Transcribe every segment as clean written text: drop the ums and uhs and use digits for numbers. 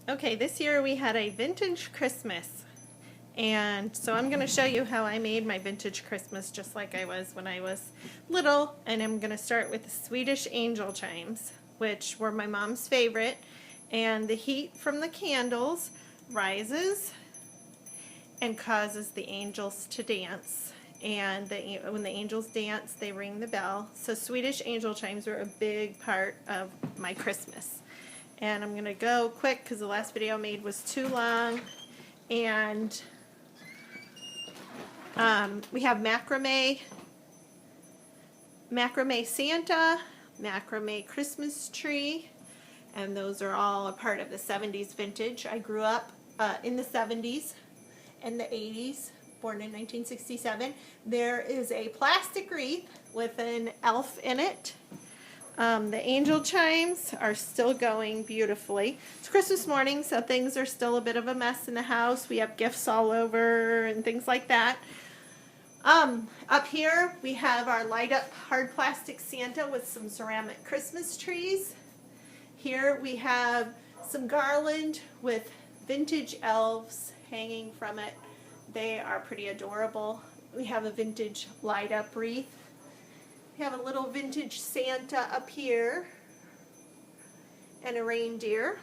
Okay, this year we had a vintage Christmas. And so I'm going to show you how I made my vintage Christmas just like I was when I was little. And I'm going to start with the Swedish angel chimes, which were my mom's favorite. And the heat from the candles rises and causes the angels to dance. And when the angels dance, they ring the bell. So Swedish angel chimes were a big part of my Christmas. And I'm going to go quick because the last video I made was too long. And we have macrame Santa, macrame Christmas tree, and those are all a part of the 70s vintage. I grew up in the 70s and the 80s, born in 1967. There is a plastic wreath with an elf in it. The angel chimes are still going beautifully. It's Christmas morning, so things are still a bit of a mess in the house. We have gifts all over and things like that. Up here we have our light up hard plastic Santa with some ceramic Christmas trees. Here we have some garland with vintage elves hanging from it. They are pretty adorable. We have a vintage light up wreath. We have a little vintage Santa up here and a reindeer.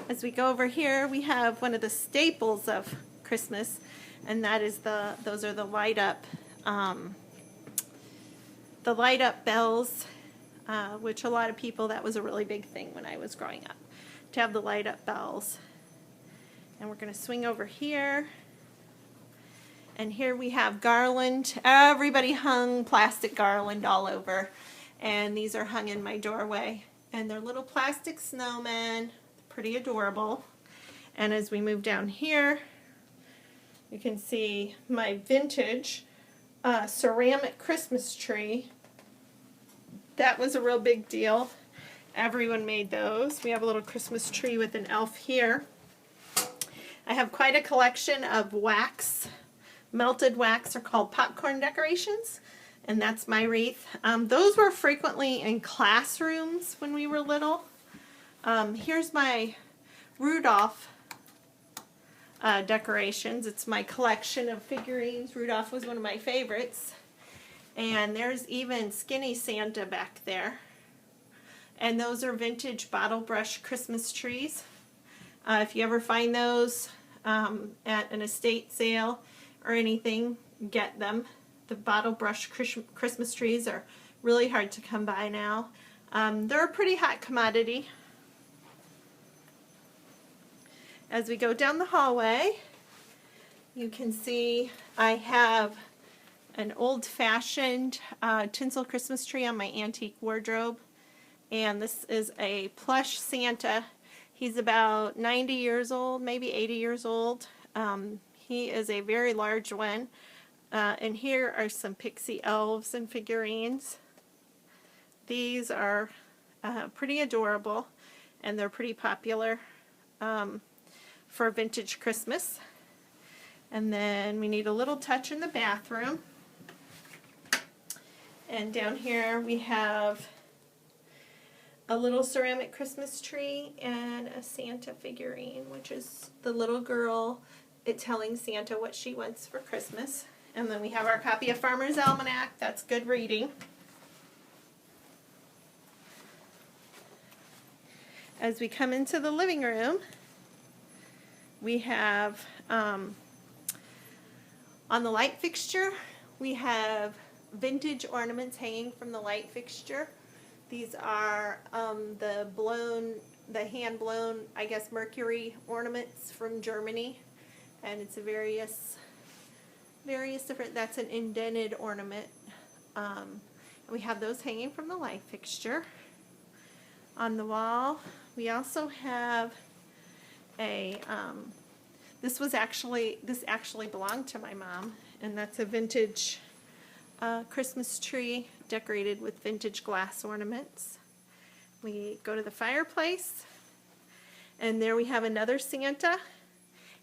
As we go over here, we have one of the staples of Christmas, and that is those are the light up bells, which a lot of people, that was a really big thing when I was growing up, to have the light up bells. And we're going to swing over here. And here we have garland. Everybody hung plastic garland all over. And these are hung in my doorway. And they're little plastic snowmen. Pretty adorable. And as we move down here, you can see my vintage ceramic Christmas tree. That was a real big deal. Everyone made those. We have a little Christmas tree with an elf here. I have quite a collection of wax. Melted wax are called popcorn decorations, and that's my wreath. Those were frequently in classrooms when we were little. Here's my Rudolph decorations. It's my collection of figurines. Rudolph was one of my favorites. And there's even Skinny Santa back there. And those are vintage bottle brush Christmas trees. If you ever find those at an estate sale or anything, get them. The bottle brush Christmas trees are really hard to come by now. They're a pretty hot commodity. As we go down the hallway, you can see I have an old-fashioned tinsel Christmas tree on my antique wardrobe. And this is a plush Santa. He's about 90 years old, maybe 80 years old. He is a very large one. And here are some pixie elves and figurines. These are pretty adorable, and they're pretty popular for vintage Christmas. And then we need a little touch in the bathroom. And down here we have a little ceramic Christmas tree and a Santa figurine, which is the little girl telling Santa what she wants for Christmas. And then we have our copy of Farmer's Almanac. That's good reading. As we come into the living room, we have on the light fixture, we have vintage ornaments hanging from the light fixture. These are the hand-blown, I guess, Mercury ornaments from Germany. And it's a various different, that's an indented ornament. And we have those hanging from the light fixture. On the wall, we also have a, this actually belonged to my mom, and that's a vintage Christmas tree decorated with vintage glass ornaments. We go to the fireplace, and there we have another Santa,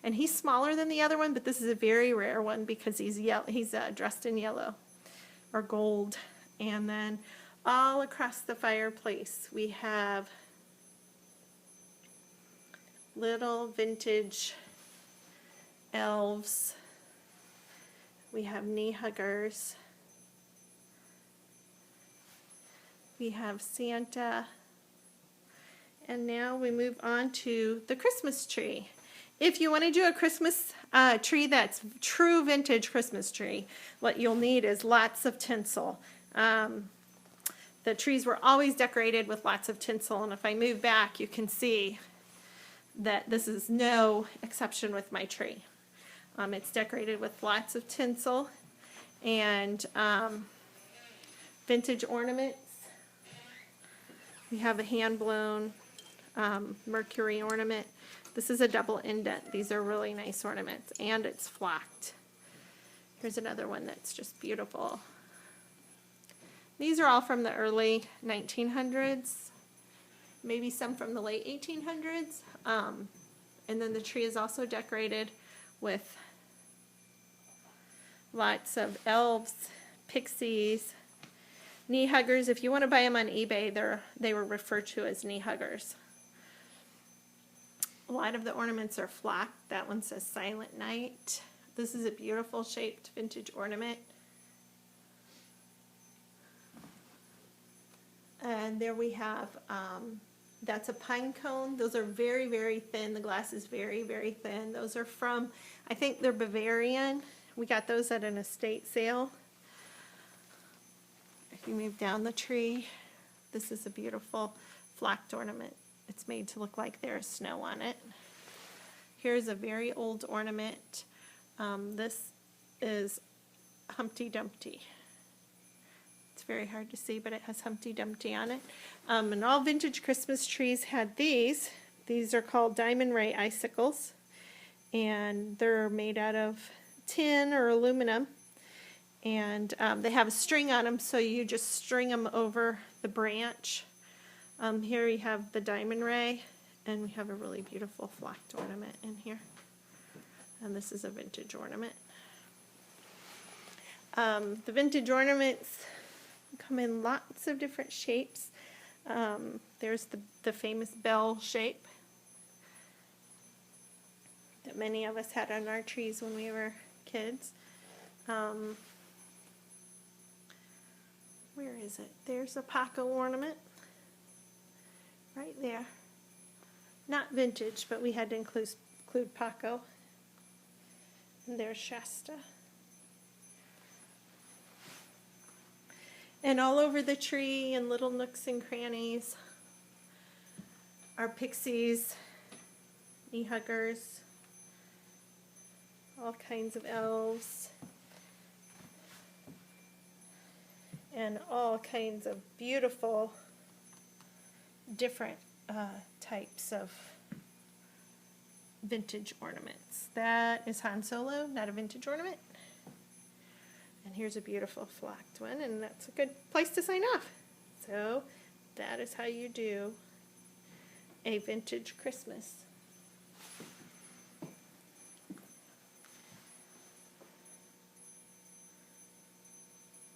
and he's smaller than the other one, but this is a very rare one because he's dressed in yellow or gold. And then all across the fireplace we have little vintage elves. We have knee huggers. We have Santa. And now we move on to the Christmas tree. If you want to do a Christmas tree that's true vintage Christmas tree, what you'll need is lots of tinsel. The trees were always decorated with lots of tinsel, and if I move back, you can see that this is no exception with my tree. It's decorated with lots of tinsel and vintage ornaments. We have a hand-blown Mercury ornament. This is a double indent. These are really nice ornaments, and it's flocked. Here's another one that's just beautiful. These are all from the early 1900s, maybe some from the late 1800s. And then the tree is also decorated with lots of elves, pixies, knee huggers. If you want to buy them on eBay, they were referred to as knee huggers. A lot of the ornaments are flocked. That one says Silent Night. This is a beautiful shaped vintage ornament. And there we have, that's a pine cone. Those are very, very thin. The glass is very, very thin. Those are from, I think they're Bavarian. We got those at an estate sale. If you move down the tree, this is a beautiful flocked ornament. It's made to look like there's snow on it. Here's a very old ornament. This is Humpty Dumpty. It's very hard to see, but it has Humpty Dumpty on it. And all vintage Christmas trees had these. These are called Diamond Ray icicles, and they're made out of tin or aluminum. And they have a string on them, so you just string them over the branch. Here you have the Diamond Ray, and we have a really beautiful flocked ornament in here. And this is a vintage ornament. The vintage ornaments come in lots of different shapes. There's the famous bell shape that many of us had on our trees when we were kids. Where is it? There's a Paco ornament right there. Not vintage, but we had to include Paco. And there's Shasta. And all over the tree in little nooks and crannies are pixies, knee huggers, all kinds of elves, and all kinds of beautiful different types of vintage ornaments. That is Han Solo, not a vintage ornament. And here's a beautiful flocked one, and that's a good place to sign off. So that is how you do a vintage Christmas.